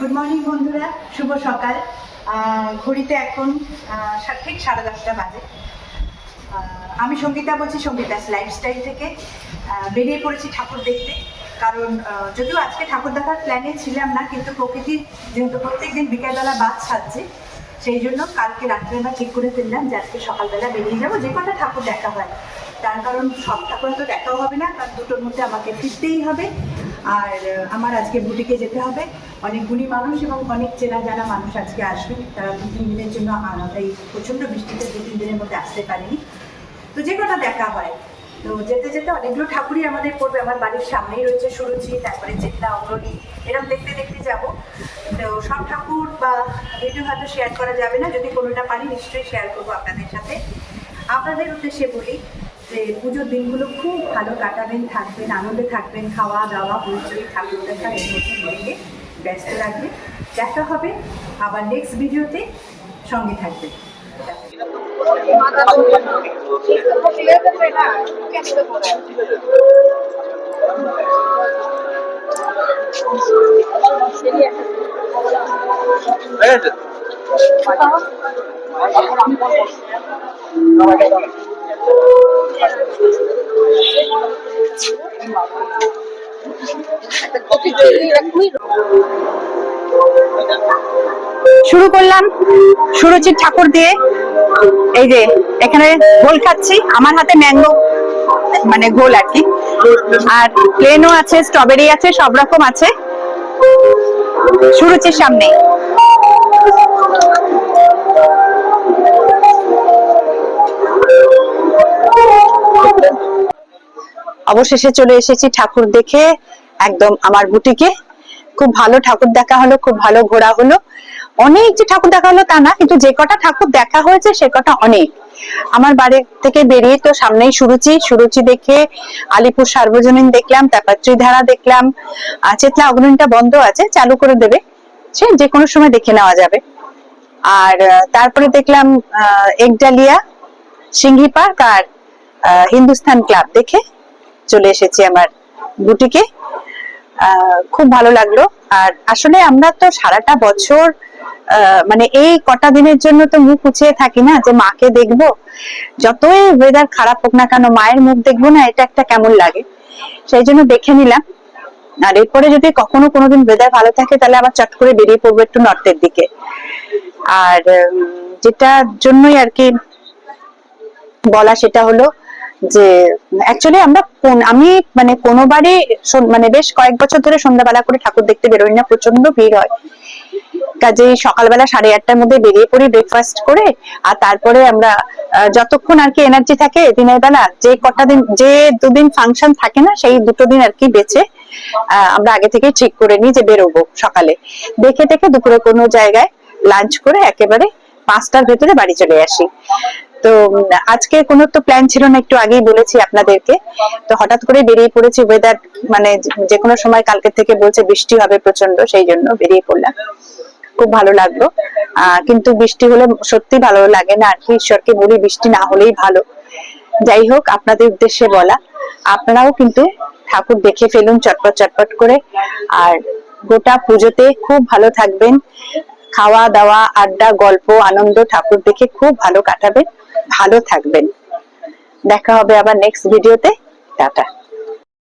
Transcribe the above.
Good morning বন্ধুরা, শুভ সকাল। ঘড়িতে এখন ঠিক 10:30 বাজে। আমি সঙ্গীতা বলছি, সঙ্গীতাস লাইফস্টাইল থেকে। বেরিয়ে পড়েছি ঠাকুর দেখতে, কারণ যদিও আজকে ঠাকুর দেখার প্ল্যানে ছিলাম না, কিন্তু প্রকৃতি যেহেতু প্রত্যেকদিন বিকেলবেলা বাদ সাজছে, সেই জন্য কালকে রাত্রেবেলা ঠিক করে ফেললাম যে আজকে সকালবেলা বেরিয়ে যাবো, যে কটা ঠাকুর দেখা হয়। তার কারণ সব ঠাকুর তো দেখাও হবে না, কারণ দুটোর মধ্যে আমাকে ফিরতেই হবে। আর আমার আজকে বুটিকে যেতে হবে। অনেক গুণী মানুষ এবং অনেক চেনা জানা মানুষ আজকে আসবে, তারা 2-3 দিনের জন্য এই প্রচণ্ড বৃষ্টিতে 2-3 দিনের মধ্যে আসতে পারেনি। তো যে কটা দেখা হয়, তো যেতে যেতে অনেকগুলো ঠাকুরই আমাদের পড়বে। আমার বাড়ির সামনেই রয়েছে সুরুচি, তারপরে চেতনা, অগ্রণী, এরকম দেখতে দেখতে যাবো। তো সব ঠাকুর বা ভিডিও হয়তো শেয়ার করা যাবে না, যদি কোনোটা পারি নিশ্চয়ই শেয়ার করবো আপনাদের সাথে। আপনাদের উদ্দেশ্যে বলি যে পুজোর দিনগুলো খুব ভালো কাটাবেন, থাকবেন, আনন্দে থাকবেন, খাওয়া দাওয়া হইচই, ঠাকুর দেখা, এর মধ্যে নিজেকে ব্যস্ত রাখবে। দেখা হবে আবার নেক্সট ভিডিওতে, সঙ্গে থাকবেন। শুরু করলাম সুরুচির ঠাকুর দিয়ে। এই যে এখানে গোল খাচ্ছি, আমার হাতে ম্যাঙ্গো মানে গোল আর কি, আর প্লেনও আছে, স্ট্রবেরি আছে, সব রকম আছে সুরুচির সামনে। অবশেষে চলে এসেছি ঠাকুর দেখে একদম আমার বুটিকে। খুব ভালো ঠাকুর দেখা হলো, খুব ভালো ঘোরা হলো। অনেক যে ঠাকুর দেখা হলো তা না, কিন্তু যে কটা ঠাকুর দেখা হয়েছে সে কটা অনেক। আমার বাড়ি থেকে বেরিয়ে তো সামনেই সুরুচি দেখে আলিপুর সার্বজনীন দেখলাম, তারপর ত্রিধারা দেখলাম। চেতনা অগ্রণীটা বন্ধ আছে, চালু করে দেবে, সে যে কোনো সময় দেখে নেওয়া যাবে। আর তারপরে দেখলাম একডালিয়া, সিংহি পার্ক আর হিন্দুস্তান ক্লাব দেখে চলে এসেছি আমার বুটিকে। খুব ভালো লাগলো। আর আসলে আমরা তো সারাটা বছর মানে এই কটা দিনের জন্য তো মুখ উঁচিয়ে থাকি না, যে মাকে দেখবো। যতই ওয়েদার খারাপ হোক না কেন, মায়ের মুখ দেখবো না, এটা একটা কেমন লাগে, সেই জন্য দেখে নিলাম। আর এরপরে যদি কখনো কোনোদিন ওয়েদার ভালো থাকে, তাহলে আবার চট করে বেরিয়ে পড়বো একটু নর্থের দিকে। আর যেটার জন্যই আর কি বলা, সেটা হলো যে অ্যাকচুয়ালি আমি মানে কোনোবারই মানে বেশ কয়েক বছর ধরে সন্ধ্যাবেলা করে ঠাকুর দেখতে বেরোই না, প্রচন্ড ভিড় হয়। কাজেই সকালবেলা 8:30টার মধ্যে বেরিয়ে পড়ি ব্রেকফাস্ট করে। আর তারপরে আমরা যতক্ষণ আর কি এনার্জি থাকে দিনের বেলা, যে কটা দিন, যে দুদিন ফাংশন থাকে না, সেই দুটো দিন আর কি বেঁচে আমরা আগে থেকে ঠিক করে নিই যে বেরোবো সকালে। দেখে দেখে দুপুরে কোনো জায়গায় লাঞ্চ করে একেবারে 5টার ভেতরে বাড়ি চলে আসি। তো আজকে কোনো তো প্ল্যান ছিল না, একটু আগেই বলেছি আপনাদেরকে। তো হঠাৎ করে বেরিয়ে পড়েছি, ওয়েদার মানে যে কোনো সময় কালকে থেকে বলছে বৃষ্টি হবে প্রচন্ড, সেই জন্য বেরিয়ে পড়লাম। খুব ভালো লাগলো। কিন্তু বৃষ্টি হলে সত্যি ভালো লাগে না আর কি, ঈশ্বরকে বলি বৃষ্টি না হলেই ভালো। যাই হোক, আপনাদের উদ্দেশ্যে বলা, আপনারাও কিন্তু ঠাকুর দেখে ফেলুন চটপট চটপট করে। আর গোটা পুজোতে খুব ভালো থাকবেন, খাওয়া দাওয়া, আড্ডা, গল্প, আনন্দ, ঠাকুর দেখে খুব ভালো কাটাবেন, ভালো থাকবেন। দেখা হবে আবার নেক্সট ভিডিওতে। টাটা।